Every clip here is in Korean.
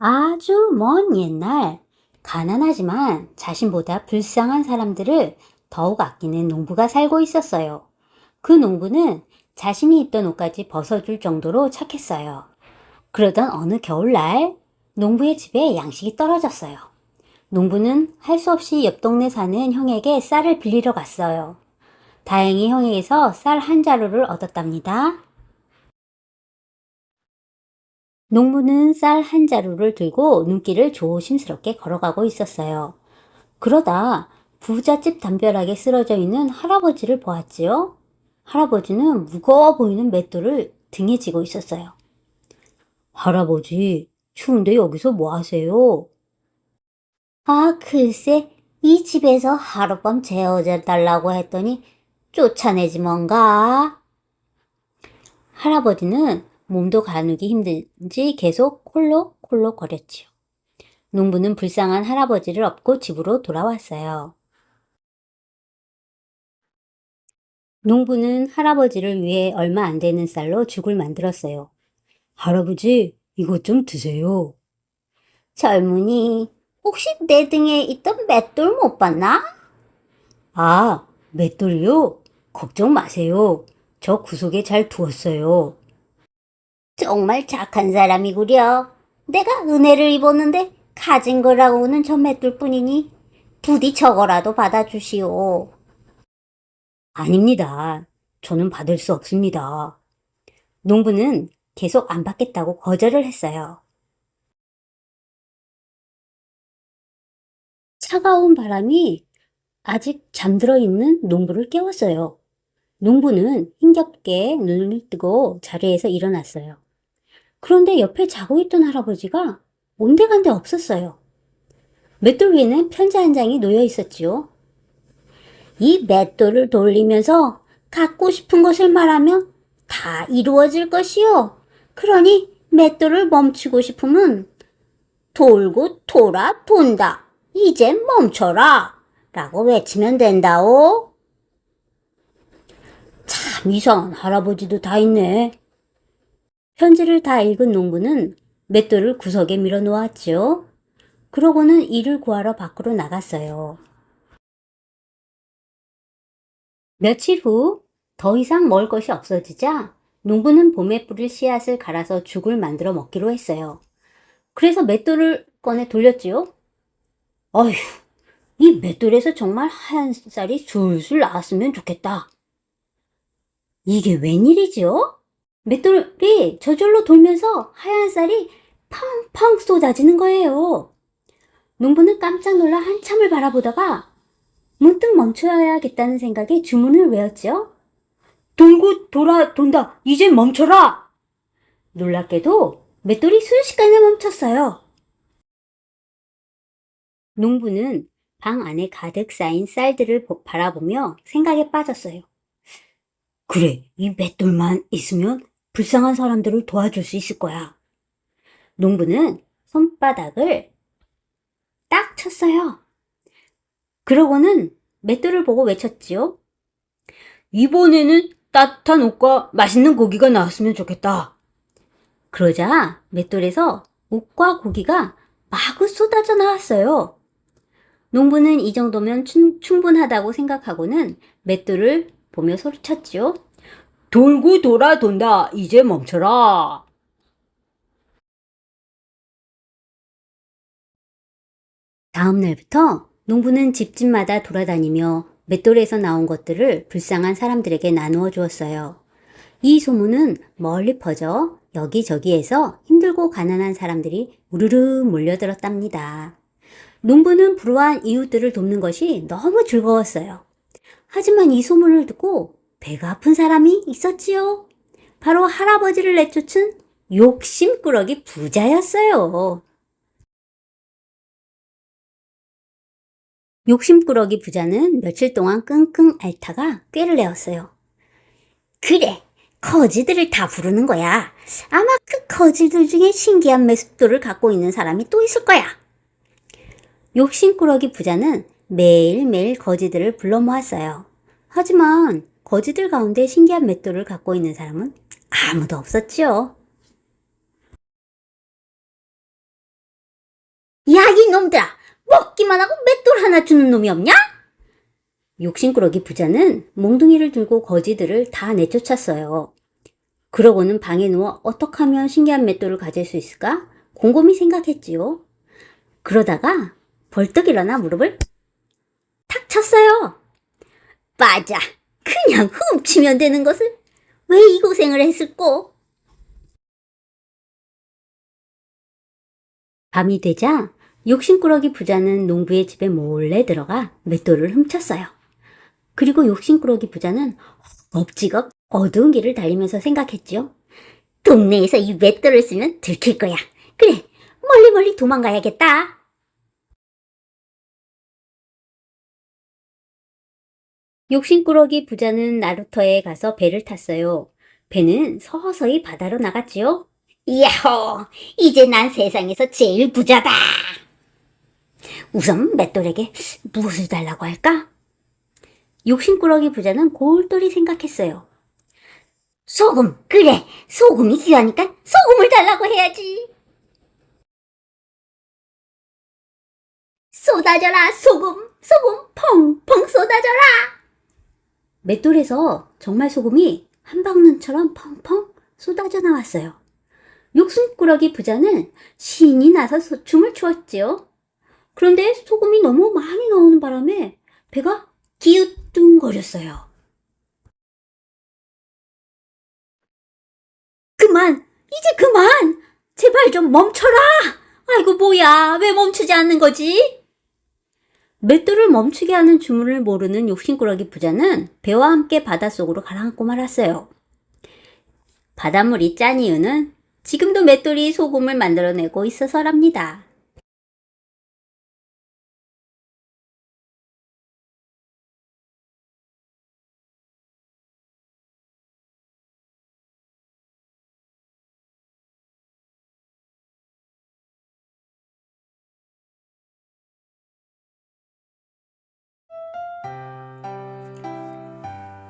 아주 먼 옛날, 가난하지만 자신보다 불쌍한 사람들을 더욱 아끼는 농부가 살고 있었어요. 그 농부는 자신이 입던 옷까지 벗어줄 정도로 착했어요. 그러던 어느 겨울날, 농부의 집에 양식이 떨어졌어요. 농부는 할 수 없이 옆 동네 사는 형에게 쌀을 빌리러 갔어요. 다행히 형에게서 쌀 한 자루를 얻었답니다. 농부는 쌀 한 자루를 들고 눈길을 조심스럽게 걸어가고 있었어요. 그러다 부잣집 담벼락에 쓰러져 있는 할아버지를 보았지요. 할아버지는 무거워 보이는 맷돌을 등에 지고 있었어요. 할아버지, 추운데 여기서 뭐 하세요? 아, 글쎄, 이 집에서 하룻밤 재워져 달라고 했더니 쫓아내지 뭔가. 할아버지는 몸도 가누기 힘든지 계속 콜록콜록 거렸지요. 농부는 불쌍한 할아버지를 업고 집으로 돌아왔어요. 농부는 할아버지를 위해 얼마 안 되는 쌀로 죽을 만들었어요. 할아버지, 이것 좀 드세요. 젊은이, 혹시 내 등에 있던 맷돌 못 봤나? 아, 맷돌이요? 걱정 마세요. 저 구석에 잘 두었어요. 정말 착한 사람이구려. 내가 은혜를 입었는데 가진 거라고는 저 맷돌 뿐이니 부디 저거라도 받아주시오. 아닙니다. 저는 받을 수 없습니다. 농부는 계속 안 받겠다고 거절을 했어요. 차가운 바람이 아직 잠들어 있는 농부를 깨웠어요. 농부는 힘겹게 눈을 뜨고 자리에서 일어났어요. 그런데 옆에 자고 있던 할아버지가 온데간데 없었어요. 맷돌 위에는 편지 한 장이 놓여 있었지요. 이 맷돌을 돌리면서 갖고 싶은 것을 말하면 다 이루어질 것이요. 그러니 맷돌을 멈추고 싶으면 돌고 돌아 돈다. 이제 멈춰라. 라고 외치면 된다오. 참 이상한 할아버지도 다 있네. 편지를 다 읽은 농부는 맷돌을 구석에 밀어 놓았지요. 그러고는 이를 구하러 밖으로 나갔어요. 며칠 후 더 이상 먹을 것이 없어지자 농부는 봄에 뿌릴 씨앗을 갈아서 죽을 만들어 먹기로 했어요. 그래서 맷돌을 꺼내 돌렸지요. 어휴, 이 맷돌에서 정말 하얀 쌀이 술술 나왔으면 좋겠다. 이게 웬일이지요? 맷돌이 저절로 돌면서 하얀 쌀이 팡팡 쏟아지는 거예요. 농부는 깜짝 놀라 한참을 바라보다가 문득 멈춰야겠다는 생각에 주문을 외웠죠. 돌고 돌아 돈다. 이제 멈춰라. 놀랍게도 맷돌이 순식간에 멈췄어요. 농부는 방 안에 가득 쌓인 쌀들을 바라보며 생각에 빠졌어요. 그래, 이 맷돌만 있으면 불쌍한 사람들을 도와줄 수 있을 거야. 농부는 손바닥을 딱 쳤어요. 그러고는 맷돌을 보고 외쳤지요. 이번에는 따뜻한 옷과 맛있는 고기가 나왔으면 좋겠다. 그러자 맷돌에서 옷과 고기가 마구 쏟아져 나왔어요. 농부는 이 정도면 충분하다고 생각하고는 맷돌을 보며 소리쳤지요. 돌고 돌아 돈다. 이제 멈춰라. 다음 날부터 농부는 집집마다 돌아다니며 맷돌에서 나온 것들을 불쌍한 사람들에게 나누어 주었어요. 이 소문은 멀리 퍼져 여기저기에서 힘들고 가난한 사람들이 우르르 몰려들었답니다. 농부는 불우한 이웃들을 돕는 것이 너무 즐거웠어요. 하지만 이 소문을 듣고 배가 아픈 사람이 있었지요. 바로 할아버지를 내쫓은 욕심꾸러기 부자였어요. 욕심꾸러기 부자는 며칠 동안 끙끙 앓다가 꾀를 내었어요. 그래, 거지들을 다 부르는 거야. 아마 그 거지들 중에 신기한 맷돌을 갖고 있는 사람이 또 있을 거야. 욕심꾸러기 부자는 매일매일 거지들을 불러 모았어요. 하지만 거지들 가운데 신기한 맷돌을 갖고 있는 사람은 아무도 없었지요. 야, 이놈들아! 먹기만 하고 맷돌 하나 주는 놈이 없냐? 욕심꾸러기 부자는 몽둥이를 들고 거지들을 다 내쫓았어요. 그러고는 방에 누워 어떻게 하면 신기한 맷돌을 가질 수 있을까 곰곰이 생각했지요. 그러다가 벌떡 일어나 무릎을 탁 쳤어요. 맞아. 그냥 훔치면 되는 것을 왜 이 고생을 했을꼬? 밤이 되자 욕심꾸러기 부자는 농부의 집에 몰래 들어가 맷돌을 훔쳤어요. 그리고 욕심꾸러기 부자는 엎지겁 어두운 길을 달리면서 생각했지요. 동네에서 이 맷돌을 쓰면 들킬 거야. 그래, 멀리 도망가야겠다. 욕심꾸러기 부자는 나루터에 가서 배를 탔어요. 배는 서서히 바다로 나갔지요. 야호! 이제 난 세상에서 제일 부자다! 우선 맷돌에게 무엇을 달라고 할까? 욕심꾸러기 부자는 골똘히 생각했어요. 소금! 그래! 소금이 귀하니까 소금을 달라고 해야지! 쏟아져라 소금! 소금 펑펑 쏟아져라! 맷돌에서 정말 소금이 한방눈처럼 펑펑 쏟아져 나왔어요. 욕심꾸러기 부자는 신이 나서 춤을 추었지요. 그런데 소금이 너무 많이 나오는 바람에 배가 기우뚱거렸어요. 이제 그만! 제발 좀 멈춰라! 아이고 뭐야, 왜 멈추지 않는 거지? 맷돌을 멈추게 하는 주문을 모르는 욕심꾸러기 부자는 배와 함께 바닷속으로 가라앉고 말았어요. 바닷물이 짠 이유는 지금도 맷돌이 소금을 만들어내고 있어서랍니다.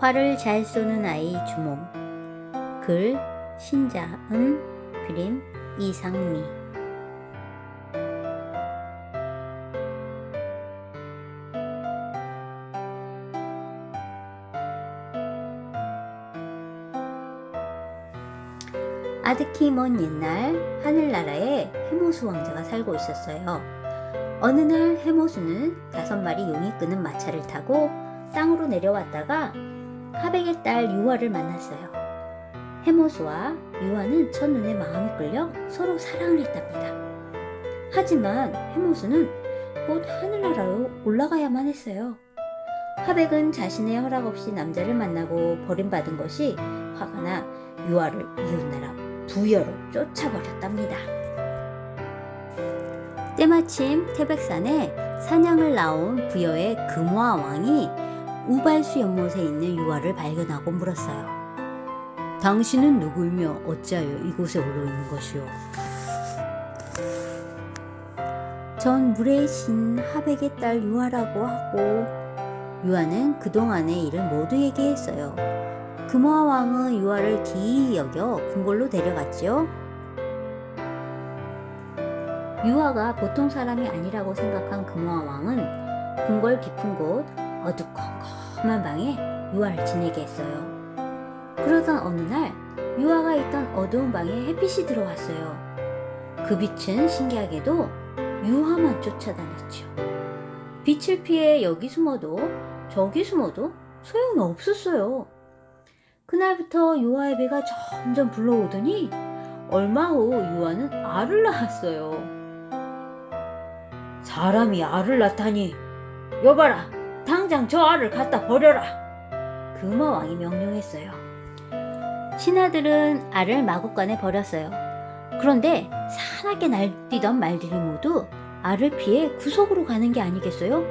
활을 잘 쏘는 아이 주몽. 글 신자음, 그림 이상미. 아득히 먼 옛날 하늘나라에 해모수 왕자가 살고 있었어요. 어느 날 해모수는 5마리 용이 끄는 마차를 타고 땅으로 내려왔다가 하백의 딸 유화를 만났어요. 해모수와 유화는 첫눈에 마음이 끌려 서로 사랑을 했답니다. 하지만 해모수는 곧 하늘나라로 올라가야만 했어요. 하백은 자신의 허락 없이 남자를 만나고 버림받은 것이 화가 나 유화를 이웃나라 부여로 쫓아버렸답니다. 때마침 태백산에 사냥을 나온 부여의 금화 왕이 우발수 연못에 있는 유화를 발견하고 물었어요. 당신은 누구이며 어찌하여 이곳에 올라 있는 것이오? 전 물의 신 하백의 딸 유화라고 하고, 유화는 그동안의 일을 모두 얘기했어요. 금화 왕은 유화를 기이히 여겨 궁궐로 데려갔지요. 유화가 보통 사람이 아니라고 생각한 금화 왕은 궁궐 깊은 곳 어두컴컴한 방에 유화를 지내게 했어요. 그러던 어느 날 유화가 있던 어두운 방에 햇빛이 들어왔어요. 그 빛은 신기하게도 유화만 쫓아다녔죠. 빛을 피해 여기 숨어도 저기 숨어도 소용이 없었어요. 그날부터 유화의 배가 점점 불러오더니 얼마 후 유화는 알을 낳았어요. 사람이 알을 낳다니, 여봐라, 당장 저 알을 갖다 버려라. 금화왕이 명령했어요. 신하들은 알을 마구간에 버렸어요. 그런데 산하게 날뛰던 말들이 모두 알을 피해 구석으로 가는 게 아니겠어요?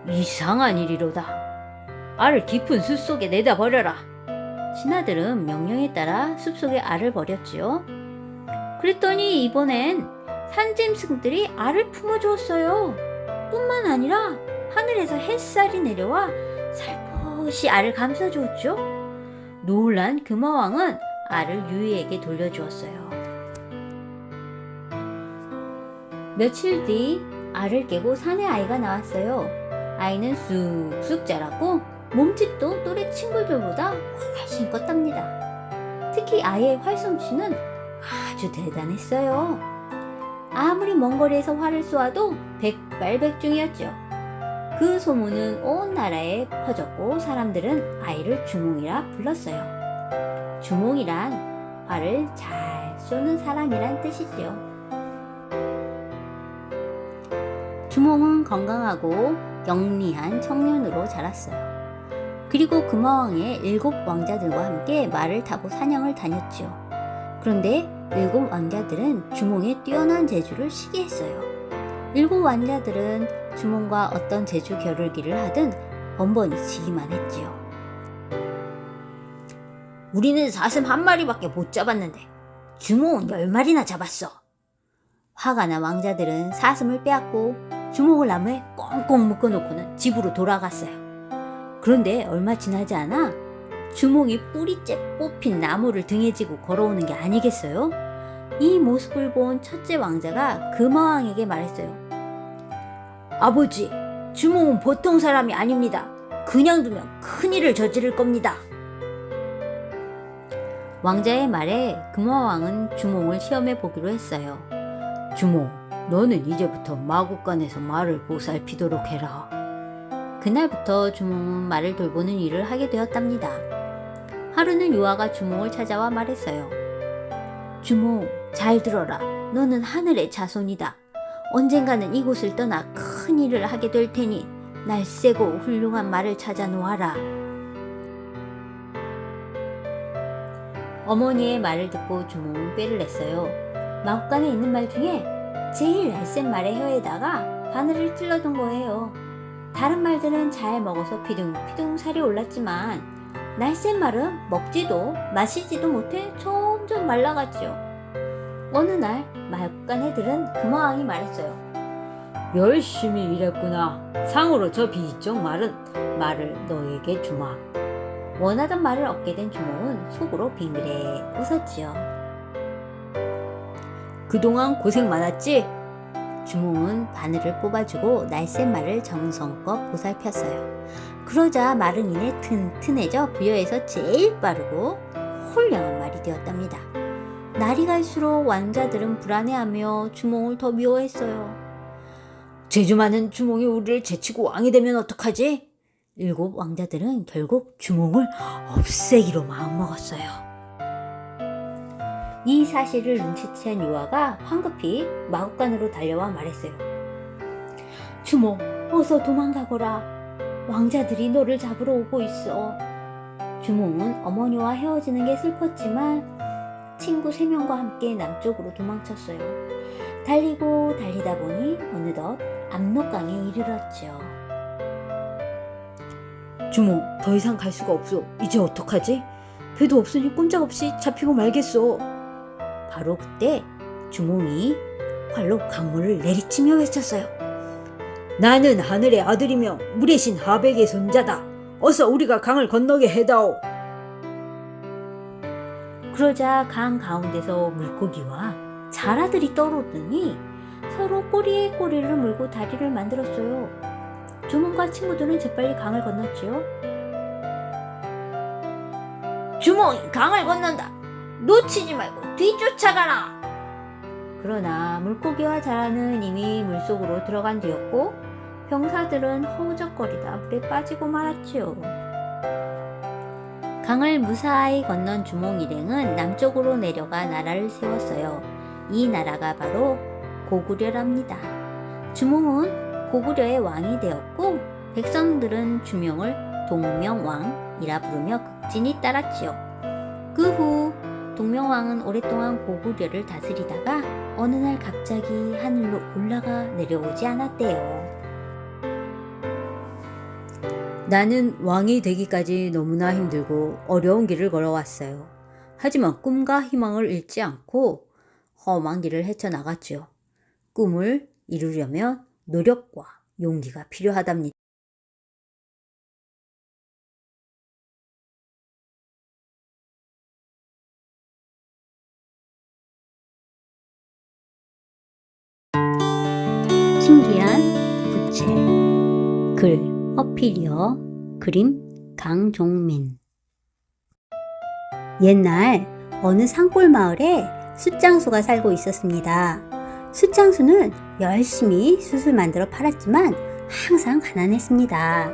이상한 일이로다. 알을 깊은 숲속에 내다 버려라. 신하들은 명령에 따라 숲속에 알을 버렸지요. 그랬더니 이번엔 산짐승들이 알을 품어주었어요. 뿐만 아니라 하늘에서 햇살이 내려와 살포시 알을 감싸주었죠. 놀란 금화왕은 알을 유이에게 돌려주었어요. 며칠 뒤 알을 깨고 사내 아이가 나왔어요. 아이는 쑥쑥 자랐고 몸집도 또래 친구들보다 훨씬 컸답니다. 특히 아이의 활솜씨는 아주 대단했어요. 아무리 먼 거리에서 활을 쏘아도 백발백중이었죠. 그 소문은 온 나라에 퍼졌고 사람들은 아이를 주몽이라 불렀어요. 주몽이란 활을 잘 쏘는 사람이란 뜻이죠. 주몽은 건강하고 영리한 청년으로 자랐어요. 그리고 금화왕의 7 왕자들과 함께 말을 타고 사냥을 다녔죠. 그런데 7 왕자들은 주몽의 뛰어난 재주를 시기했어요. 7 왕자들은 주몽과 어떤 재주 겨루기를 하든 번번이 지기만 했지요. 우리는 사슴 1마리밖에 못 잡았는데 주몽은 10마리나 잡았어. 화가 난 왕자들은 사슴을 빼앗고 주몽을 나무에 꽁꽁 묶어놓고는 집으로 돌아갔어요. 그런데 얼마 지나지 않아 주몽이 뿌리째 뽑힌 나무를 등에 지고 걸어오는 게 아니겠어요? 이 모습을 본 첫째 왕자가 금화왕에게 말했어요. 아버지, 주몽은 보통 사람이 아닙니다. 그냥 두면 큰일을 저지를 겁니다. 왕자의 말에 금화왕은 주몽을 시험해 보기로 했어요. 주몽, 너는 이제부터 마국간에서 말을 보살피도록 해라. 그날부터 주몽은 말을 돌보는 일을 하게 되었답니다. 하루는 유아가 주몽을 찾아와 말했어요. 주몽, 잘 들어라. 너는 하늘의 자손이다. 언젠가는 이곳을 떠나 큰 일을 하게 될 테니 날쌔고 훌륭한 말을 찾아 놓아라. 어머니의 말을 듣고 주몽은 꾀를 냈어요. 마국간에 있는 말 중에 제일 날쌘 말의 혀에다가 바늘을 찔러둔 거예요. 다른 말들은 잘 먹어서 피둥피둥 살이 올랐지만 날쌘 말은 먹지도 마시지도 못해 점점 말라갔죠. 어느 날 마국간 애들은 금화왕이 말했어요. 열심히 일했구나. 상으로 저 비쪽 말을 너에게 주마. 원하던 말을 얻게 된 주몽은 속으로 빙그레 웃었지요. 그동안 고생 많았지? 주몽은 바늘을 뽑아주고 날쌘 말을 정성껏 보살폈어요. 그러자 말은 이내 튼튼해져 부여에서 제일 빠르고 훌륭한 말이 되었답니다. 날이 갈수록 왕자들은 불안해하며 주몽을 더 미워했어요. 재주 많은 주몽이 우리를 제치고 왕이 되면 어떡하지? 7 왕자들은 결국 주몽을 없애기로 마음먹었어요. 이 사실을 눈치챈 유아가 황급히 마국간으로 달려와 말했어요. 주몽, 어서 도망가거라. 왕자들이 너를 잡으러 오고 있어. 주몽은 어머니와 헤어지는 게 슬펐지만 친구 3명과 함께 남쪽으로 도망쳤어요. 달리고 달리다 보니 어느덧 압록강에 이르렀죠. 주몽, 더 이상 갈 수가 없어. 이제 어떡하지? 배도 없으니 꼼짝없이 잡히고 말겠어. 바로 그때 주몽이 활로 강물을 내리치며 외쳤어요. 나는 하늘의 아들이며 물의 신 하백의 손자다. 어서 우리가 강을 건너게 해다오. 그러자 강 가운데서 물고기와 자라들이 떠오르더니 서로 꼬리에 꼬리를 물고 다리를 만들었어요. 주몽과 친구들은 재빨리 강을 건넜지요. 주몽이 강을 건넌다. 놓치지 말고 뒤쫓아가라. 그러나 물고기와 자라는 이미 물속으로 들어간 뒤였고 병사들은 허우적거리다 물에 빠지고 말았지요. 강을 무사히 건넌 주몽 일행은 남쪽으로 내려가 나라를 세웠어요. 이 나라가 바로 고구려랍니다. 주몽은 고구려의 왕이 되었고 백성들은 주명을 동명왕이라 부르며 극진히 따랐지요. 그 후 동명왕은 오랫동안 고구려를 다스리다가 어느 날 갑자기 하늘로 올라가 내려오지 않았대요. 나는 왕이 되기까지 너무나 힘들고 어려운 길을 걸어왔어요. 하지만 꿈과 희망을 잃지 않고 험한 길을 헤쳐나갔죠. 꿈을 이루려면 노력과 용기가 필요하답니다. 신기한 부채. 글 허필이어, 그림 강종민. 옛날 어느 산골 마을에 숫장수가 살고 있었습니다. 숫장수는 열심히 숯을 만들어 팔았지만 항상 가난했습니다.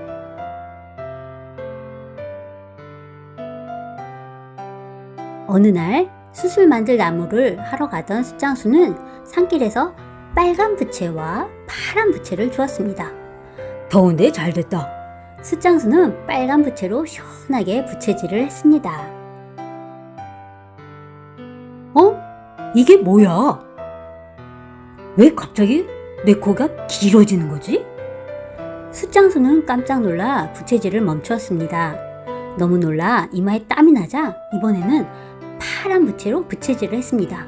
어느 날 숯을 만들 나무를 하러 가던 숫장수는 산길에서 빨간 부채와 파란 부채를 주었습니다. 더운데 잘됐다. 숫장수는 빨간 부채로 시원하게 부채질을 했습니다. 이게 뭐야? 왜 갑자기 내 코가 길어지는 거지? 숫장수는 깜짝 놀라 부채질을 멈추었습니다. 너무 놀라 이마에 땀이 나자 이번에는 파란 부채로 부채질을 했습니다.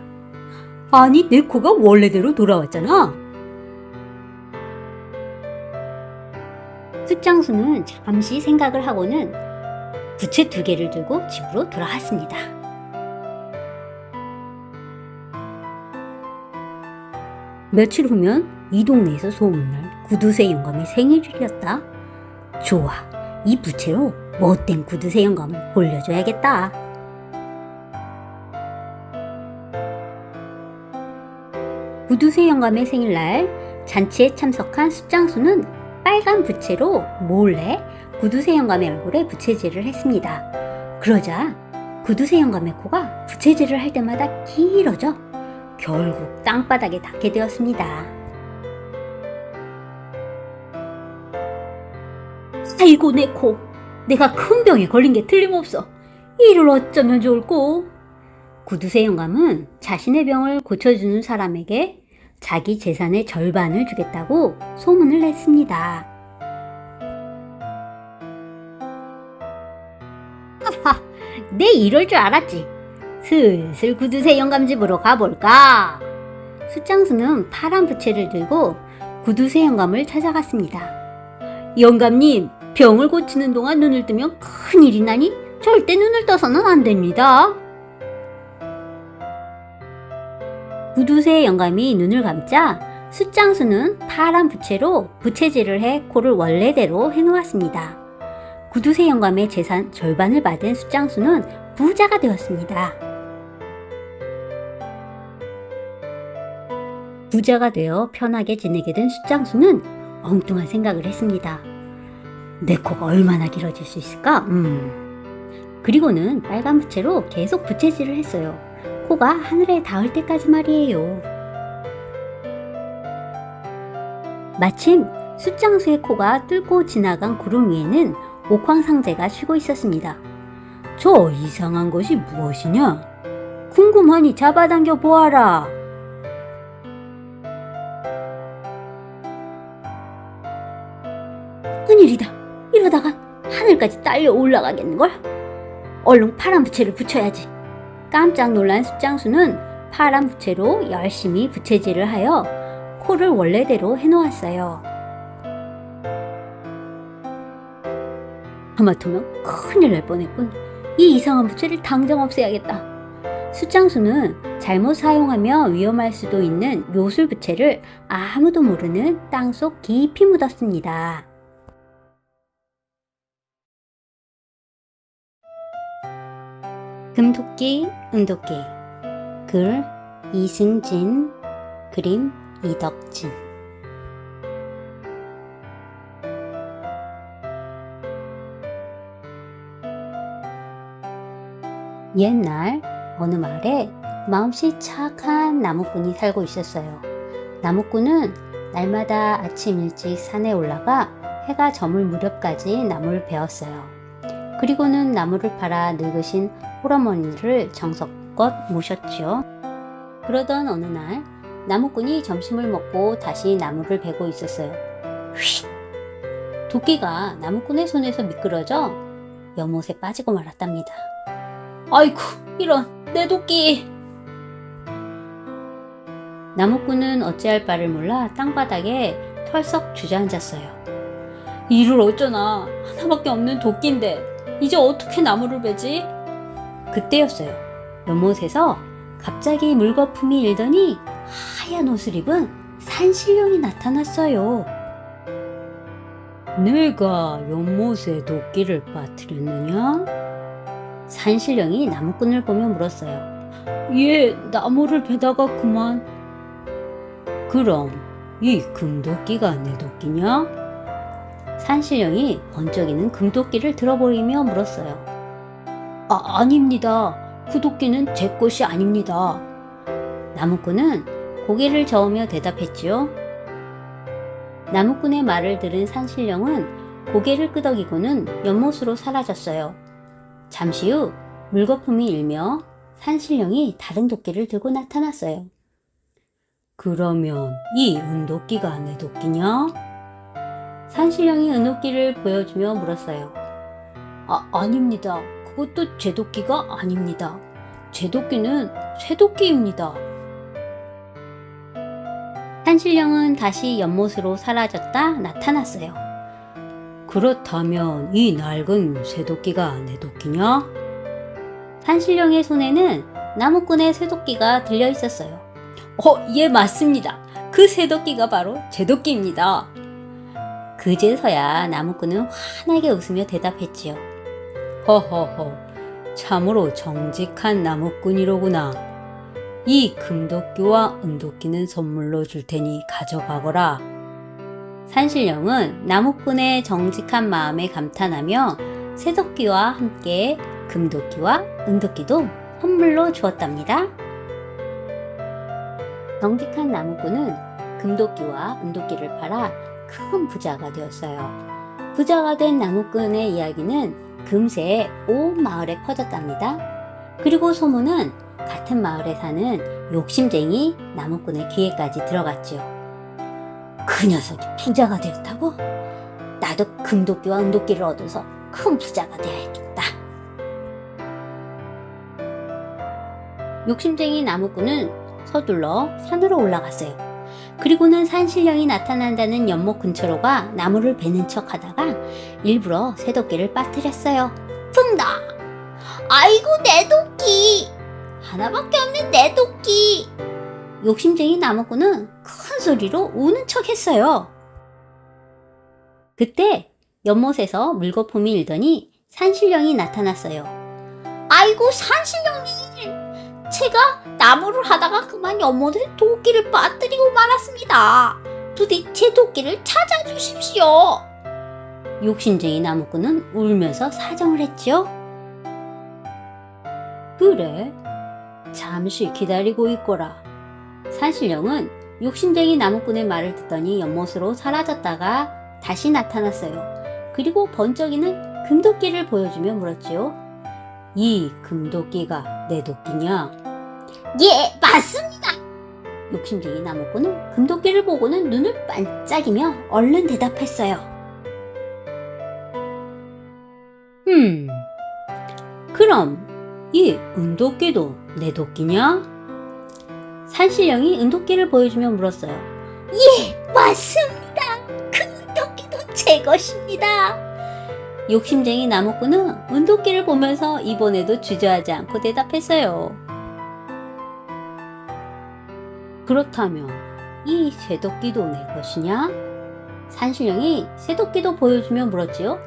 아니, 내 코가 원래대로 돌아왔잖아. 숫장수는 잠시 생각을 하고는 부채 2개를 들고 집으로 돌아왔습니다. 며칠 후면 이 동네에서 소문날 구두쇠 영감의 생일이었다. 좋아, 이 부채로 못된 구두쇠 영감을 올려줘야겠다. 구두쇠 영감의 생일날 잔치에 참석한 숫장수는 빨간 부채로 몰래 구두쇠 영감의 얼굴에 부채질을 했습니다. 그러자 구두쇠 영감의 코가 부채질을 할 때마다 길어져 결국 땅바닥에 닿게 되었습니다. 아이고, 내 코. 내가 큰 병에 걸린 게 틀림없어. 이를 어쩌면 좋을꼬? 구두쇠 영감은 자신의 병을 고쳐주는 사람에게 자기 재산의 절반을 주겠다고 소문을 냈습니다. 하하, 내 이럴 줄 알았지. 슬슬 구두쇠 영감 집으로 가볼까? 숫장수는 파란 부채를 들고 구두쇠 영감을 찾아갔습니다. 영감님, 병을 고치는 동안 눈을 뜨면 큰일이 나니 절대 눈을 떠서는 안 됩니다. 구두쇠 영감이 눈을 감자 숫장수는 파란 부채로 부채질을 해 코를 원래대로 해놓았습니다. 구두쇠 영감의 재산 절반을 받은 숫장수는 부자가 되었습니다. 부자가 되어 편하게 지내게 된 숫장수는 엉뚱한 생각을 했습니다. 내 코가 얼마나 길어질 수 있을까? 그리고는 빨간 부채로 계속 부채질을 했어요. 코가 하늘에 닿을 때까지 말이에요. 마침 숫장수의 코가 뚫고 지나간 구름 위에는 옥황상제가 쉬고 있었습니다. 저 이상한 것이 무엇이냐? 궁금하니 잡아당겨 보아라. 큰일이다. 이러다가 하늘까지 딸려 올라가겠는걸? 얼른 파란 부채를 붙여야지. 깜짝 놀란 숫장수는 파란 부채로 열심히 부채질을 하여 코를 원래대로 해놓았어요. 하마터면 큰일 날 뻔했군. 이 이상한 부채를 당장 없애야겠다. 숫장수는 잘못 사용하며 위험할 수도 있는 요술 부채를 아무도 모르는 땅속 깊이 묻었습니다. 금토끼, 은도끼. 글 이승진, 그림 이덕진. 옛날 어느 마을에 마음씨 착한 나무꾼이 살고 있었어요. 나무꾼은 날마다 아침 일찍 산에 올라가 해가 저물 무렵까지 나무를 베었어요. 그리고는 나무를 팔아 늙으신 홀어머니를 정성껏 모셨지요. 그러던 어느 날 나무꾼이 점심을 먹고 다시 나무를 베고 있었어요. 휙! 도끼가 나무꾼의 손에서 미끄러져 연못에 빠지고 말았답니다. 아이쿠, 이런 내 도끼! 나무꾼은 어찌할 바를 몰라 땅바닥에 털썩 주저앉았어요. 이를 어쩌나, 하나밖에 없는 도끼인데 이제 어떻게 나무를 베지? 그때였어요. 연못에서 갑자기 물거품이 일더니 하얀 옷을 입은 산신령이 나타났어요. 내가 연못에 도끼를 빠뜨렸느냐? 산신령이 나무꾼을 보며 물었어요. 예, 나무를 베다가 그만. 그럼 이 금도끼가 내 도끼냐? 산신령이 번쩍이는 금도끼를 들어보이며 물었어요. 아닙니다. 그 도끼는 제 것이 아닙니다. 나무꾼은 고개를 저으며 대답했지요. 나무꾼의 말을 들은 산신령은 고개를 끄덕이고는 연못으로 사라졌어요. 잠시 후 물거품이 일며 산신령이 다른 도끼를 들고 나타났어요. 그러면 이 은도끼가 내 도끼냐? 산신령이 은도끼를 보여주며 물었어요. 아닙니다. 그것도 제 도끼가 아닙니다. 제 도끼는 쇠도끼입니다. 산신령은 다시 연못으로 사라졌다 나타났어요. 그렇다면 이 낡은 쇠도끼가 내 도끼냐? 산신령의 손에는 나무꾼의 쇠도끼가 들려 있었어요. 예, 맞습니다. 그 쇠도끼가 바로 제 도끼입니다. 그제서야 나무꾼은 환하게 웃으며 대답했지요. 허허허, 참으로 정직한 나무꾼이로구나. 이 금도끼와 은도끼는 선물로 줄 테니 가져가거라. 산신령은 나무꾼의 정직한 마음에 감탄하며 쇠도끼와 함께 금도끼와 은도끼도 선물로 주었답니다. 정직한 나무꾼은 금도끼와 은도끼를 팔아 큰 부자가 되었어요. 부자가 된 나무꾼의 이야기는 금세 온 마을에 퍼졌답니다. 그리고 소문은 같은 마을에 사는 욕심쟁이 나무꾼의 귀에까지 들어갔지요. 그 녀석이 부자가 되었다고? 나도 금도끼와 은도끼를 얻어서 큰 부자가 되어야겠다. 욕심쟁이 나무꾼은 서둘러 산으로 올라갔어요. 그리고는 산신령이 나타난다는 연못 근처로 가 나무를 베는 척 하다가 일부러 쇠도끼를 빠뜨렸어요. 퉁다! 아이고 내 도끼! 하나밖에 없는 내 도끼! 욕심쟁이 나무꾼은 큰 소리로 우는 척 했어요. 그때 연못에서 물거품이 일더니 산신령이 나타났어요. 아이고 산신령님! 제가 나무를 하다가 그만 연못에 도끼를 빠뜨리고 말았습니다. 부디 제 도끼를 찾아주십시오. 욕심쟁이 나무꾼은 울면서 사정을 했지요. 그래, 잠시 기다리고 있거라. 산신령은 욕심쟁이 나무꾼의 말을 듣더니 연못으로 사라졌다가 다시 나타났어요. 그리고 번쩍이는 금도끼를 보여주며 물었지요. 이 금도끼가 내 도끼냐? 예, 맞습니다. 욕심쟁이 나무꾼은 금도끼를 보고는 눈을 반짝이며 얼른 대답했어요. 그럼 이 은도끼도 내 도끼냐? 산신령이 은도끼를 보여주며 물었어요. 예, 맞습니다. 그 은도끼도 제 것입니다. 욕심쟁이 나무꾼은 은도끼를 보면서 이번에도 주저하지 않고 대답했어요. 그렇다면 이 쇠도끼도 내 것이냐? 산신령이 쇠도끼도 보여주며 물었지요.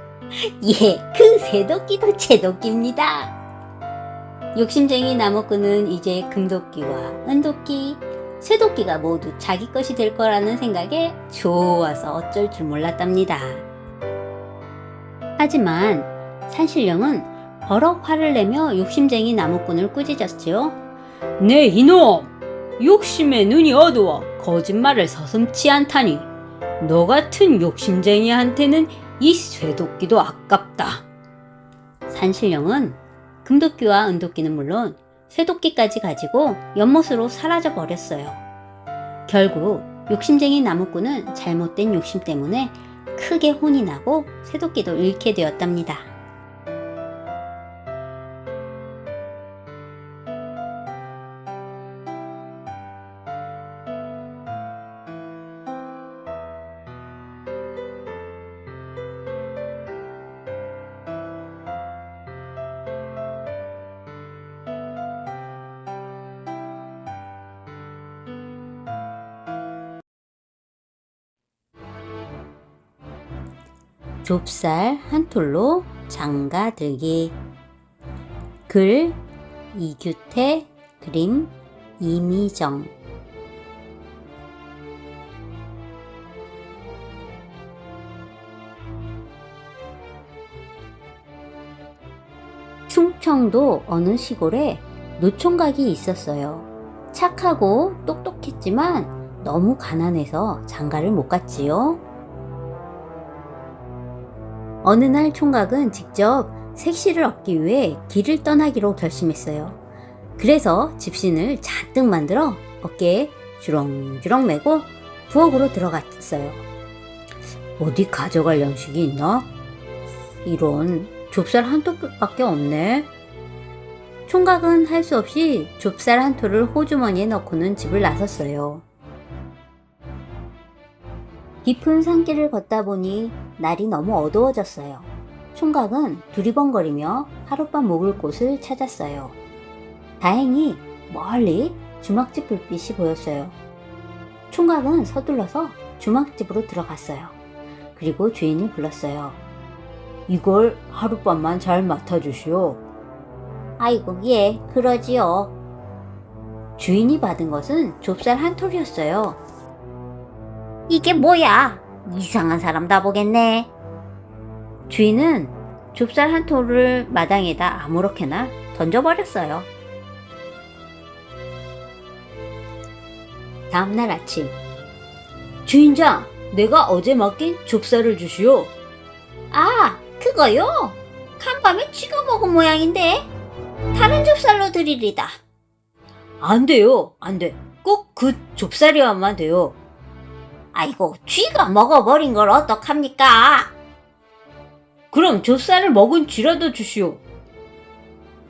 예, 그 쇠도끼도 제 도끼입니다. 욕심쟁이 나무꾼은 이제 금도끼와 은도끼, 쇠도끼가 모두 자기 것이 될 거라는 생각에 좋아서 어쩔 줄 몰랐답니다. 하지만 산신령은 버럭 화를 내며 욕심쟁이 나무꾼을 꾸짖었지요. 네 이놈! 욕심의 눈이 어두워 거짓말을 서슴지 않다니 너 같은 욕심쟁이한테는 이 쇠도끼도 아깝다. 산신령은 금도끼와 은도끼는 물론 쇠도끼까지 가지고 연못으로 사라져 버렸어요. 결국 욕심쟁이 나무꾼은 잘못된 욕심 때문에 크게 혼이 나고 쇠도끼도 잃게 되었답니다. 좁쌀 한 톨로 장가 들기. 글 이규태, 그림 이미정. 충청도 어느 시골에 노총각이 있었어요. 착하고 똑똑했지만 너무 가난해서 장가를 못 갔지요. 어느 날 총각은 직접 색시를 얻기 위해 길을 떠나기로 결심했어요. 그래서 집신을 잔뜩 만들어 어깨에 주렁주렁 메고 부엌으로 들어갔어요. 어디 가져갈 양식이 있나? 이런, 좁쌀 한 톨밖에 없네. 총각은 할 수 없이 좁쌀 한 톨을 호주머니에 넣고는 집을 나섰어요. 깊은 산길을 걷다 보니 날이 너무 어두워졌어요. 총각은 두리번거리며 하룻밤 묵을 곳을 찾았어요. 다행히 멀리 주막집 불빛이 보였어요. 총각은 서둘러서 주막집으로 들어갔어요. 그리고 주인을 불렀어요. 이걸 하룻밤만 잘 맡아주시오. 아이고, 예, 그러지요. 주인이 받은 것은 좁쌀 한 톨이었어요. 이게 뭐야? 이상한 사람 다 보겠네. 주인은 좁쌀 한 톨을 마당에다 아무렇게나 던져버렸어요. 다음날 아침, 주인장, 내가 어제 맡긴 좁쌀을 주시오. 아, 그거요? 간밤에 쥐가 먹은 모양인데 다른 좁쌀로 드리리다. 안 돼요, 안 돼. 꼭 그 좁쌀이야만 돼요. 아이고, 쥐가 먹어버린 걸 어떡합니까? 그럼 좁쌀을 먹은 쥐라도 주시오.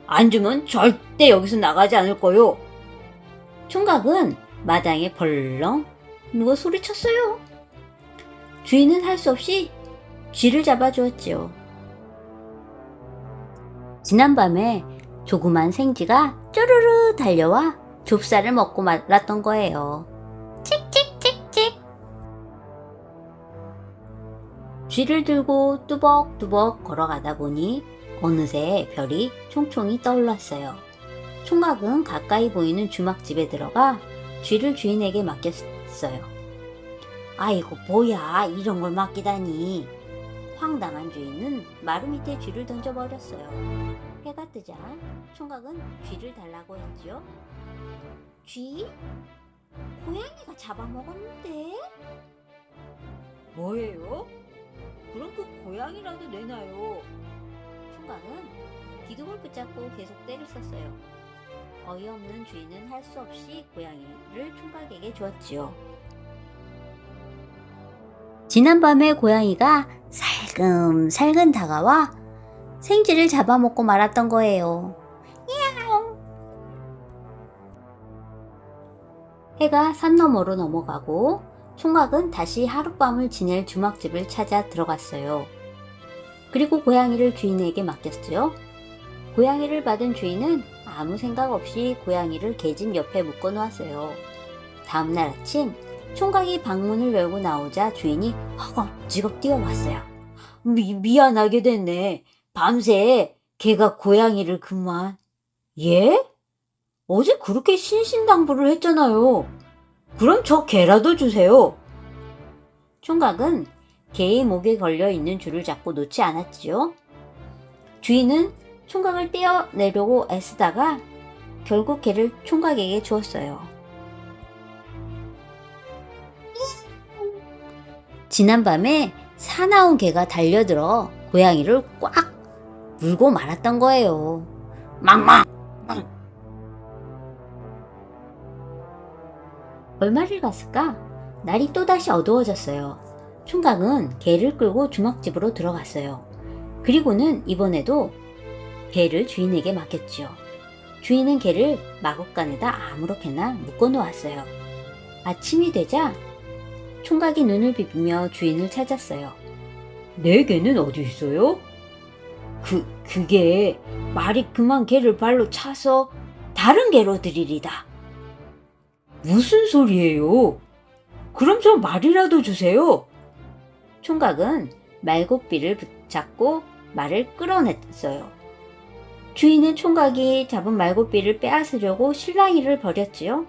안 주면 절대 여기서 나가지 않을 거요. 총각은 마당에 벌렁 누워 소리쳤어요. 주인은 할 수 없이 쥐를 잡아주었지요. 지난밤에 조그만 생쥐가 쪼르르 달려와 좁쌀을 먹고 말았던 거예요. 칙칙칙칙. 쥐를 들고 뚜벅뚜벅 걸어가다 보니 어느새 별이 총총히 떠올랐어요. 총각은 가까이 보이는 주막집에 들어가 쥐를 주인에게 맡겼어요. 아이고, 뭐야, 이런 걸 맡기다니. 황당한 주인은 마루 밑에 쥐를 던져버렸어요. 해가 뜨자 총각은 쥐를 달라고 했지요. 쥐? 고양이가 잡아먹었는데? 뭐예요? 그럼 그 고양이라도 내놔요. 총각은 기둥을 붙잡고 계속 때를 썼어요. 어이없는 주인은 할 수 없이 고양이를 총각에게 주었지요. 지난밤에 고양이가 살금살금 다가와 생쥐를 잡아먹고 말았던 거예요. 야옹. 해가 산 너머로 넘어가고 총각은 다시 하룻밤을 지낼 주막집을 찾아 들어갔어요. 그리고 고양이를 주인에게 맡겼죠. 고양이를 받은 주인은 아무 생각 없이 고양이를 계집 옆에 묶어 놓았어요. 다음날 아침 총각이 방문을 열고 나오자 주인이 허겁지겁 뛰어왔어요. 미안하게 됐네. 밤새 개가 고양이를 그만. 예? 어제 그렇게 신신당부를 했잖아요. 그럼 저 개라도 주세요. 총각은 개의 목에 걸려있는 줄을 잡고 놓지 않았지요. 주인은 총각을 떼어내려고 애쓰다가 결국 개를 총각에게 주었어요. 지난밤에 사나운 개가 달려들어 고양이를 꽉 물고 말았던 거예요. 망망! 얼마를 갔을까? 날이 또다시 어두워졌어요. 총각은 개를 끌고 주막집으로 들어갔어요. 그리고는 이번에도 개를 주인에게 맡겼지요. 주인은 개를 마구간에다 아무렇게나 묶어 놓았어요. 아침이 되자 총각이 눈을 비비며 주인을 찾았어요. 내 개는 어디 있어요? 그게 말이 그만 개를 발로 차서 다른 개로 드리리다. 무슨 소리예요? 그럼 저 말이라도 주세요. 총각은 말고삐를 붙잡고 말을 끌어냈어요. 주인은 총각이 잡은 말고삐를 빼앗으려고 실랑이를 벌였지요.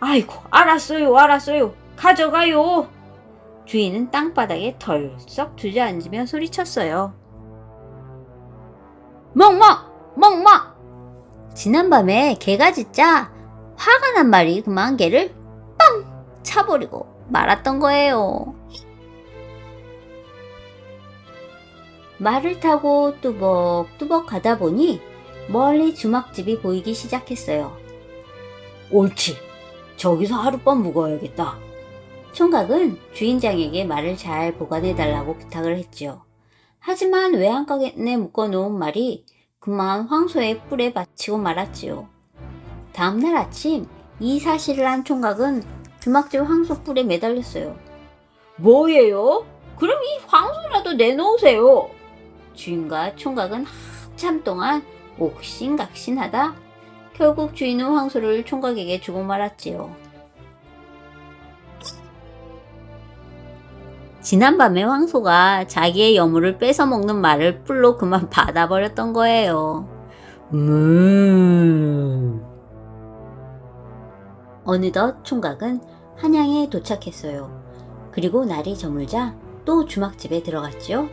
아이고, 알았어요. 가져가요. 주인은 땅바닥에 덜썩 주저앉으며 소리쳤어요. 멍멍! 지난밤에 개가 짖자 화가 난 말이 그만 개를 빵! 차버리고 말았던 거예요. 말을 타고 뚜벅뚜벅 가다 보니 멀리 주막집이 보이기 시작했어요. 옳지, 저기서 하룻밤 묵어야겠다. 총각은 주인장에게 말을 잘 보관해달라고 부탁을 했지요. 하지만 외양간에 묶어놓은 말이 그만 황소의 뿔에 받치고 말았지요. 다음날 아침 이 사실을 한 총각은 주막집 황소 뿔에 매달렸어요. 뭐예요? 그럼 이 황소라도 내놓으세요. 주인과 총각은 한참 동안 옥신각신하다 결국 주인은 황소를 총각에게 주고 말았지요. 지난밤에 황소가 자기의 여물을 뺏어 먹는 말을 뿔로 그만 받아버렸던 거예요. 어느덧 총각은 한양에 도착했어요. 그리고 날이 저물자 또 주막집에 들어갔지요.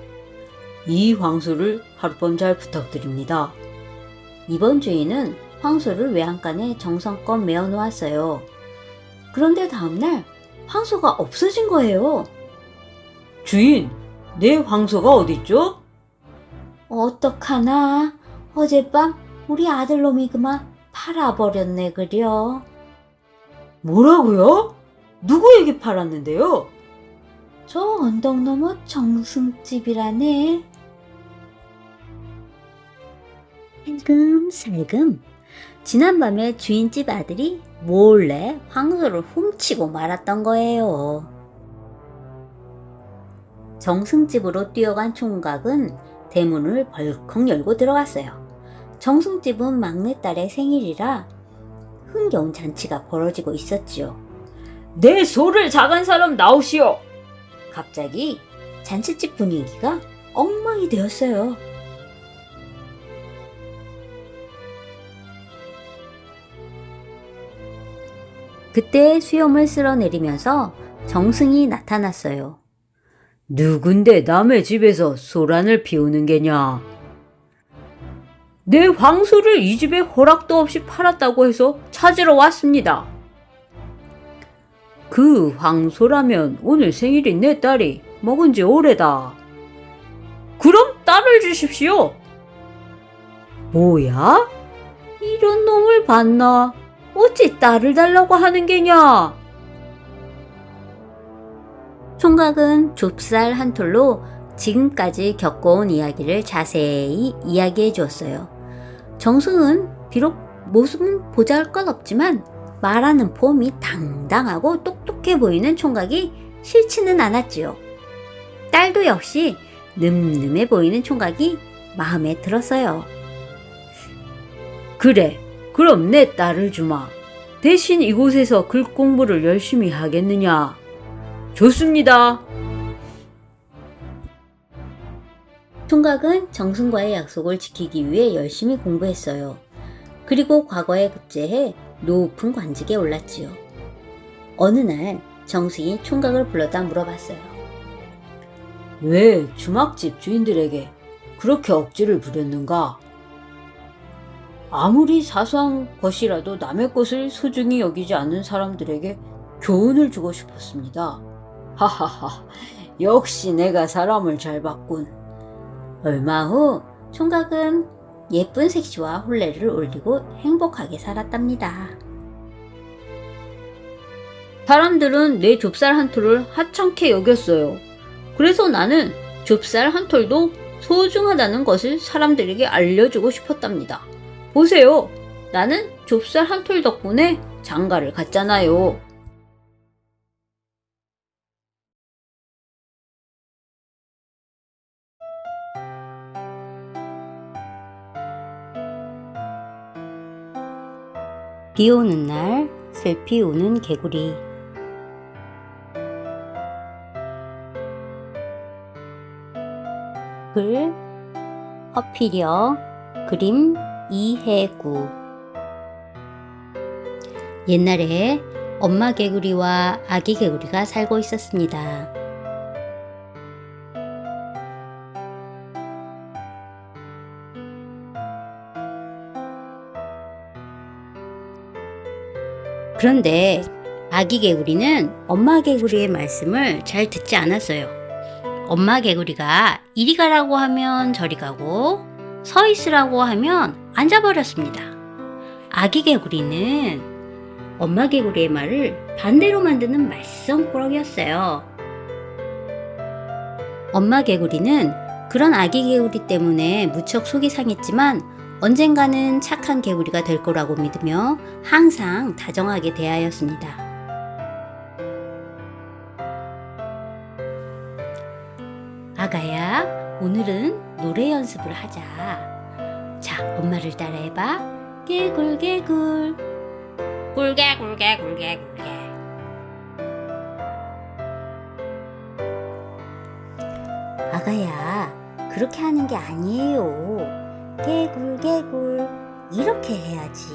이 황소를 하룻밤 잘 부탁드립니다. 이번 주인은 황소를 외양간에 정성껏 메어 놓았어요. 그런데 다음날 황소가 없어진 거예요. 주인, 내 황소가 어딨죠? 어떡하나, 어젯밤 우리 아들놈이 그만 팔아버렸네 그려. 뭐라고요? 누구에게 팔았는데요? 저 언덕 너머 정승집이라네. 살금살금 지난밤에 주인집 아들이 몰래 황소를 훔치고 말았던 거예요. 정승집으로 뛰어간 총각은 대문을 벌컥 열고 들어갔어요. 정승집은 막내딸의 생일이라 흥겨운 잔치가 벌어지고 있었지요. 내 소를 작은 사람 나오시오! 갑자기 잔치집 분위기가 엉망이 되었어요. 그때 수염을 쓸어내리면서 정승이 나타났어요. 누군데 남의 집에서 소란을 피우는 게냐? 내 황소를 이 집에 허락도 없이 팔았다고 해서 찾으러 왔습니다. 그 황소라면 오늘 생일인 내 딸이 먹은 지 오래다. 그럼 딸을 주십시오. 뭐야? 이런 놈을 봤나? 어찌 딸을 달라고 하는 게냐? 총각은 좁쌀 한 톨로 지금까지 겪어온 이야기를 자세히 이야기해 주었어요. 정승은 비록 모습은 보잘것없지만 말하는 폼이 당당하고 똑똑해 보이는 총각이 싫지는 않았지요. 딸도 역시 늠름해 보이는 총각이 마음에 들었어요. 그래, 그럼 내 딸을 주마. 대신 이곳에서 글 공부를 열심히 하겠느냐? 좋습니다. 총각은 정승과의 약속을 지키기 위해 열심히 공부했어요. 그리고 과거에 급제해 높은 관직에 올랐지요. 어느 날 정승이 총각을 불러다 물어봤어요. 왜 주막집 주인들에게 그렇게 억지를 부렸는가? 아무리 사소한 것이라도 남의 것을 소중히 여기지 않는 사람들에게 교훈을 주고 싶었습니다. 하하하, 역시 내가 사람을 잘 봤군. 얼마 후 총각은 예쁜 색시와 혼례를 올리고 행복하게 살았답니다. 사람들은 내 좁쌀 한 톨을 하찮게 여겼어요. 그래서 나는 좁쌀 한 톨도 소중하다는 것을 사람들에게 알려주고 싶었답니다. 보세요. 나는 좁쌀 한 톨 덕분에 장가를 갔잖아요. 비 오는 날 슬피 우는 개구리. 허피려 그림 이해구. 옛날에 엄마 개구리와 아기 개구리가 살고 있었습니다. 그런데 아기 개구리는 엄마 개구리의 말씀을 잘 듣지 않았어요. 엄마 개구리가 이리 가라고 하면 저리 가고 서 있으라고 하면 앉아버렸습니다. 아기 개구리는 엄마 개구리의 말을 반대로 만드는 말썽꾸러기였어요. 엄마 개구리는 그런 아기 개구리 때문에 무척 속이 상했지만 언젠가는 착한 개구리가 될 거라고 믿으며 항상 다정하게 대하였습니다. 아가야, 오늘은 노래 연습을 하자. 자, 엄마를 따라해봐. 개굴개굴 굴개굴개굴개굴개. 아가야, 그렇게 하는 게 아니에요. 개굴개굴 이렇게 해야지.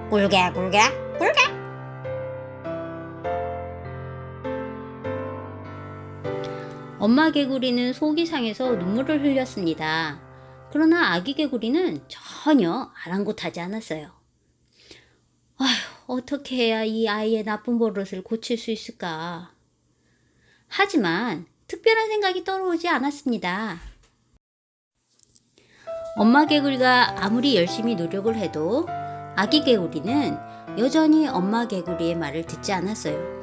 굴개굴개 굴개. 엄마 개구리는 속이 상해서 눈물을 흘렸습니다. 그러나 아기 개구리는 전혀 아랑곳하지 않았어요. 아휴, 어떻게 해야 이 아이의 나쁜 버릇을 고칠 수 있을까? 하지만 특별한 생각이 떠오르지 않았습니다. 엄마 개구리가 아무리 열심히 노력을 해도 아기 개구리는 여전히 엄마 개구리의 말을 듣지 않았어요.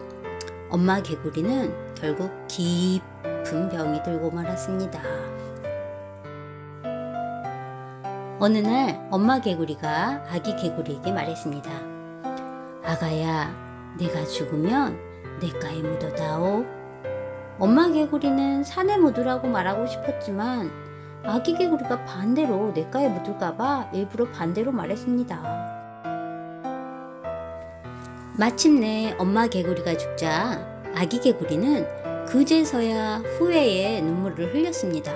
엄마 개구리는 결국 깊은 병이 들고 말았습니다. 어느 날 엄마 개구리가 아기 개구리에게 말했습니다. 아가야, 내가 죽으면 냇가에 묻어다오. 엄마 개구리는 산에 묻으라고 말하고 싶었지만 아기 개구리가 반대로 냇가에 묻을까봐 일부러 반대로 말했습니다. 마침내 엄마 개구리가 죽자 아기 개구리는 그제서야 후회의 눈물을 흘렸습니다.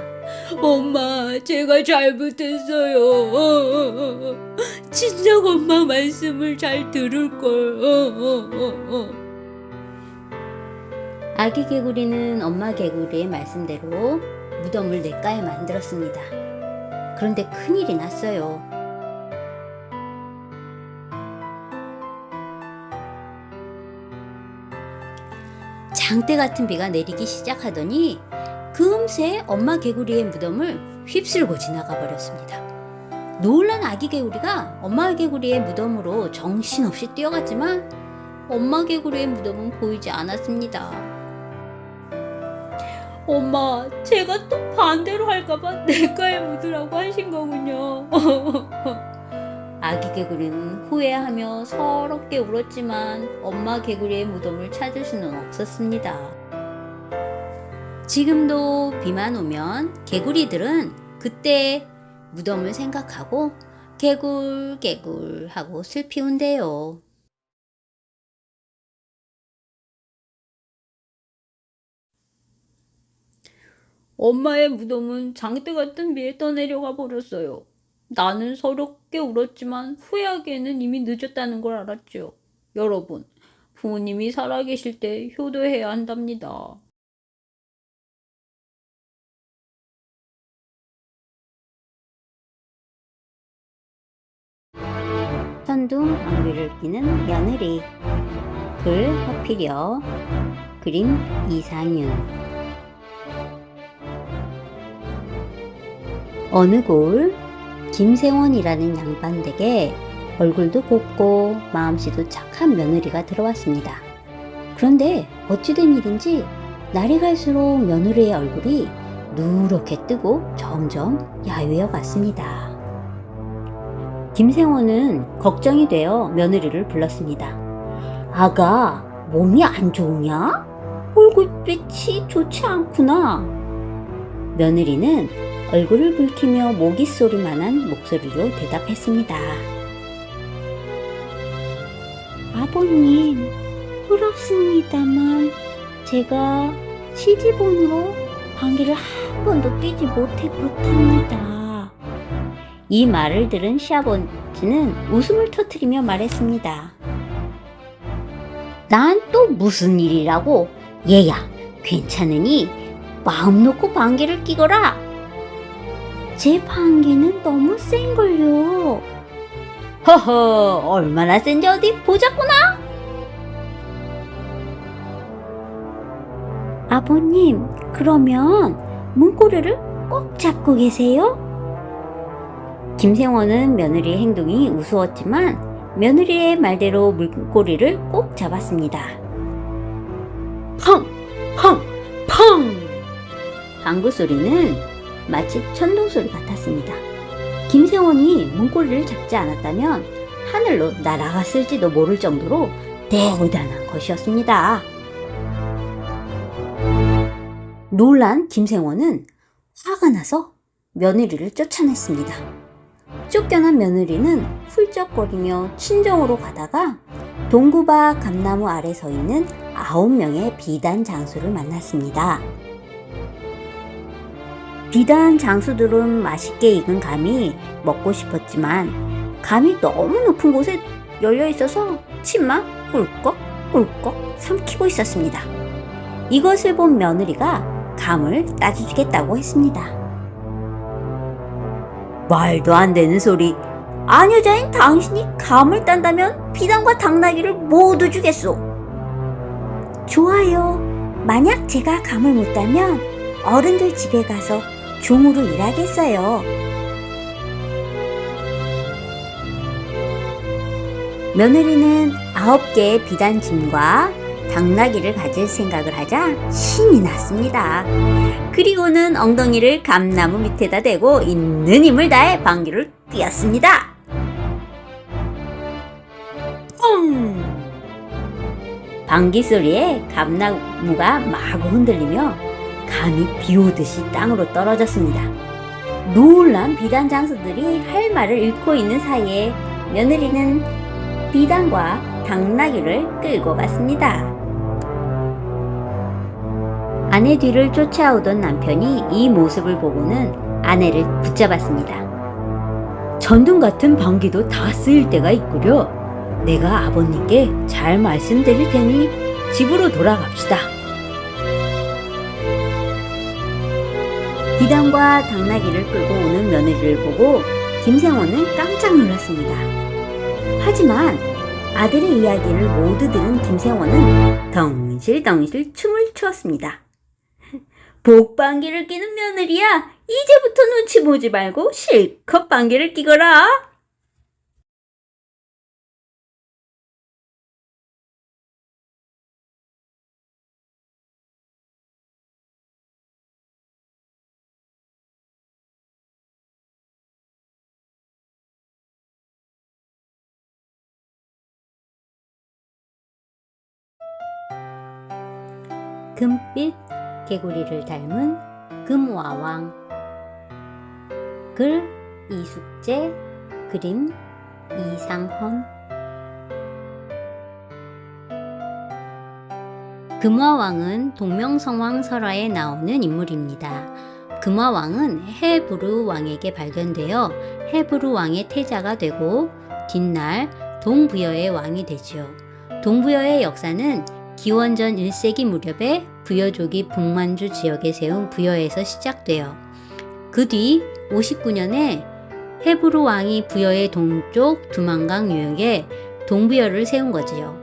엄마, 제가 잘못했어요. 진작 엄마 말씀을 잘 들을걸. 아기 개구리는 엄마 개구리의 말씀대로 무덤을 냇가에 만들었습니다. 그런데 큰일이 났어요. 장대 같은 비가 내리기 시작하더니 금세 엄마 개구리의 무덤을 휩쓸고 지나가 버렸습니다. 놀란 아기 개구리가 엄마 개구리의 무덤으로 정신없이 뛰어갔지만 엄마 개구리의 무덤은 보이지 않았습니다. 엄마, 제가 또 반대로 할까봐 냇가에 묻으라고 하신 거군요. 아기 개구리는 후회하며 서럽게 울었지만 엄마 개구리의 무덤을 찾을 수는 없었습니다. 지금도 비만 오면 개구리들은 그때 무덤을 생각하고 개굴개굴 하고 슬피 운대요. 엄마의 무덤은 장대 같은 비에 떠내려가 버렸어요. 나는 서럽게 울었지만 후회하기에는 이미 늦었다는 걸 알았죠. 여러분, 부모님이 살아계실 때 효도해야 한답니다. 천둥 안개를 끼는 며느리. 글 허피려 그림 이상윤. 어느 골 김세원이라는 양반댁에 얼굴도 곱고 마음씨도 착한 며느리가 들어왔습니다. 그런데 어찌된 일인지 날이 갈수록 며느리의 얼굴이 누렇게 뜨고 점점 야위어 갔습니다. 김세원은 걱정이 되어 며느리를 불렀습니다. 아가, 몸이 안 좋으냐? 얼굴빛이 좋지 않구나. 며느리는 얼굴을 붉히며 모기 소리만한 목소리로 대답했습니다. 아버님, 부럽습니다만 제가 시집온으로 방귀를 한 번도 뀌지 못해 그렇답니다. 이 말을 들은 시아버지는 웃음을 터뜨리며 말했습니다. 난 또 무슨 일이라고? 얘야, 괜찮으니 마음 놓고 방귀를 뀌거라. 제 방귀는 너무 센걸요. 허허, 얼마나 센지 어디 보자꾸나. 아버님, 그러면 문고리를 꼭 잡고 계세요? 김생원은 며느리의 행동이 우스웠지만 며느리의 말대로 문고리를 꼭 잡았습니다. 펑! 펑! 펑! 방구 소리는 마치 천둥 소리 같았습니다. 김생원이 문고리를 잡지 않았다면 하늘로 날아갔을지도 모를 정도로 대단한 것이었습니다. 놀란 김생원은 화가 나서 며느리를 쫓아냈습니다. 쫓겨난 며느리는 훌쩍거리며 친정으로 가다가 동구밭 감나무 아래 서 있는 9명의 비단 장수를 만났습니다. 비단 장수들은 맛있게 익은 감이 먹고 싶었지만 감이 너무 높은 곳에 열려 있어서 침만 꿀꺽꿀꺽 삼키고 있었습니다. 이것을 본 며느리가 감을 따주겠다고 했습니다. 말도 안 되는 소리. 안 여자인 당신이 감을 딴다면 비단과 당나귀를 모두 주겠소. 좋아요. 만약 제가 감을 못 따면 어른들 집에 가서 종으로 일하겠어요. 며느리는 9개의 비단짐과 당나귀를 가질 생각을 하자 신이 났습니다. 그리고는 엉덩이를 감나무 밑에다 대고 있는 힘을 다해 방귀를 뀌었습니다. 펑! 방귀 소리에 감나무가 마구 흔들리며 감이 비 오듯이 땅으로 떨어졌습니다. 놀란 비단 장수들이 할 말을 잃고 있는 사이에 며느리는 비단과 당나귀를 끌고 갔습니다. 아내 뒤를 쫓아오던 남편이 이 모습을 보고는 아내를 붙잡았습니다. 전등 같은 방귀도 다 쓰일 때가 있구려. 내가 아버님께 잘 말씀드릴 테니 집으로 돌아갑시다. 비단과 당나귀를 끌고 오는 며느리를 보고 김생원은 깜짝 놀랐습니다. 하지만 아들의 이야기를 모두 들은 김생원은 덩실덩실 춤을 추었습니다. 복방귀를 끼는 며느리야, 이제부터 눈치 보지 말고 실컷 방귀를 끼거라. 금빛 개구리를 닮은 금화왕. 글 이숙재, 그림 이상헌. 금화왕은 동명성왕 설화에 나오는 인물입니다. 금화왕은 헤브루 왕에게 발견되어 헤브루 왕의 태자가 되고 뒷날 동부여의 왕이 되지요. 동부여의 역사는 기원전 1세기 무렵에 부여족이 북만주 지역에 세운 부여에서 시작되어 그 뒤 59년에 헤브루 왕이 부여의 동쪽 두만강 유역에 동부여를 세운 거지요.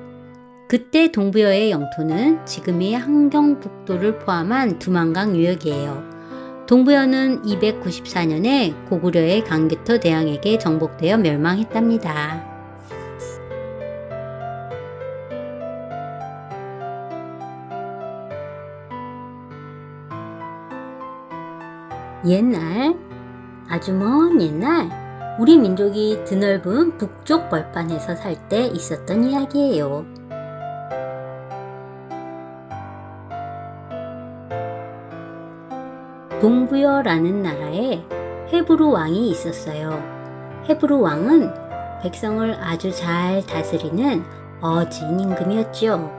그때 동부여의 영토는 지금의 함경북도를 포함한 두만강 유역이에요. 동부여는 294년에 고구려의 강규터 대왕에게 정복되어 멸망했답니다. 옛날, 아주 먼 옛날, 우리 민족이 드넓은 북쪽 벌판에서 살 때 있었던 이야기예요. 동부여라는 나라에 헤브루 왕이 있었어요. 헤브루 왕은 백성을 아주 잘 다스리는 어진 임금이었죠.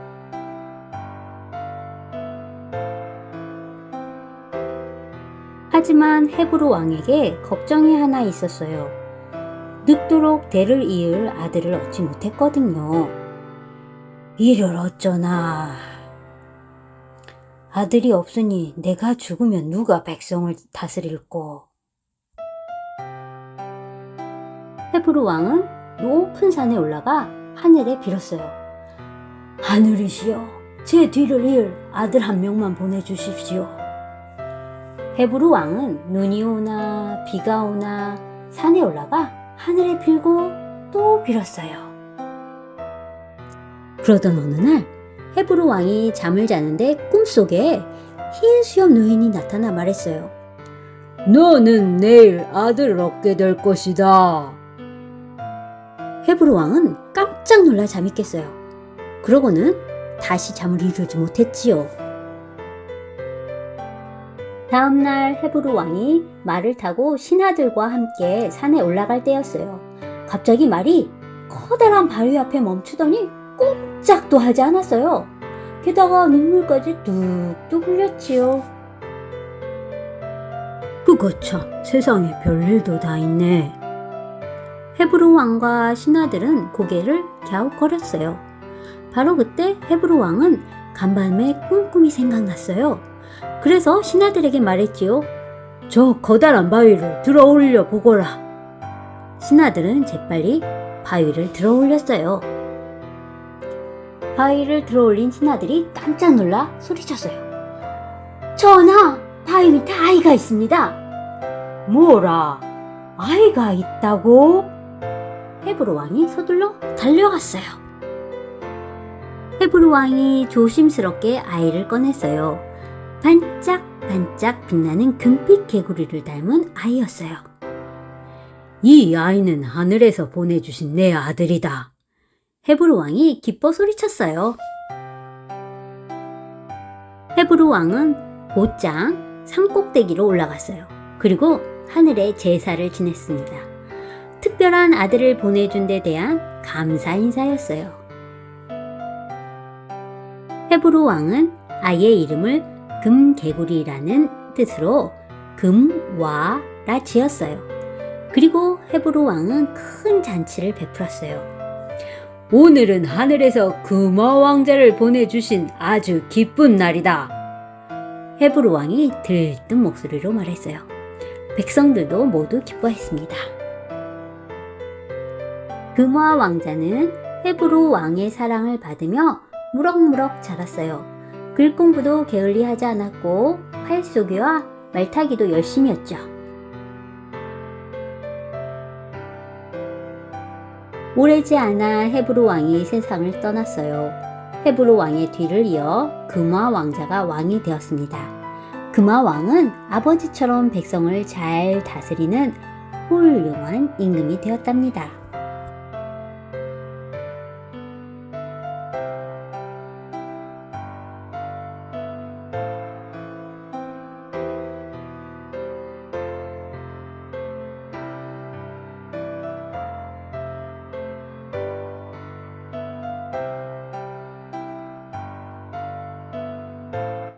하지만 헤브루 왕에게 걱정이 하나 있었어요. 늙도록 대를 이을 아들을 얻지 못했거든요. 이를 어쩌나. 아들이 없으니 내가 죽으면 누가 백성을 다스릴꼬. 헤브루 왕은 높은 산에 올라가 하늘에 빌었어요. 하늘이시여, 제 뒤를 이을 아들 한 명만 보내주십시오. 헤브루 왕은 눈이 오나 비가 오나 산에 올라가 하늘에 빌고 또 빌었어요. 그러던 어느 날 헤브루 왕이 잠을 자는데 꿈속에 흰 수염 노인이 나타나 말했어요. 너는 내일 아들을 얻게 될 것이다. 헤브루 왕은 깜짝 놀라 잠이 깼어요. 그러고는 다시 잠을 이루지 못했지요. 다음날 헤브루 왕이 말을 타고 신하들과 함께 산에 올라갈 때였어요. 갑자기 말이 커다란 바위 앞에 멈추더니 꼼짝도 하지 않았어요. 게다가 눈물까지 뚝뚝 흘렸지요. 그거 참, 세상에 별일도 다 있네. 헤브루 왕과 신하들은 고개를 갸웃거렸어요. 바로 그때 헤브루 왕은 간밤에 꿈꿈이 생각났어요. 그래서 신하들에게 말했지요. 저 커다란 바위를 들어 올려 보거라. 신하들은 재빨리 바위를 들어 올렸어요. 바위를 들어 올린 신하들이 깜짝 놀라 소리쳤어요. 전하, 바위 밑에 아이가 있습니다. 뭐라? 아이가 있다고? 헤브루 왕이 서둘러 달려갔어요. 헤브루 왕이 조심스럽게 아이를 꺼냈어요. 반짝반짝 빛나는 금빛 개구리를 닮은 아이였어요. 이 아이는 하늘에서 보내주신 내 아들이다. 헤브루 왕이 기뻐 소리쳤어요. 헤브루 왕은 곧장 산꼭대기로 올라갔어요. 그리고 하늘에 제사를 지냈습니다. 특별한 아들을 보내준 데 대한 감사 인사였어요. 헤브루 왕은 아이의 이름을 금개구리라는 뜻으로 금와라 지었어요. 그리고 헤브루 왕은 큰 잔치를 베풀었어요. 오늘은 하늘에서 금화 왕자를 보내주신 아주 기쁜 날이다. 헤브루 왕이 들뜬 목소리로 말했어요. 백성들도 모두 기뻐했습니다. 금화 왕자는 헤브루 왕의 사랑을 받으며 무럭무럭 자랐어요. 글 공부도 게을리하지 않았고 활쏘기와 말타기도 열심히 했죠. 오래지 않아 헤브루 왕이 세상을 떠났어요. 헤브루 왕의 뒤를 이어 금화 왕자가 왕이 되었습니다. 금화 왕은 아버지처럼 백성을 잘 다스리는 훌륭한 임금이 되었답니다.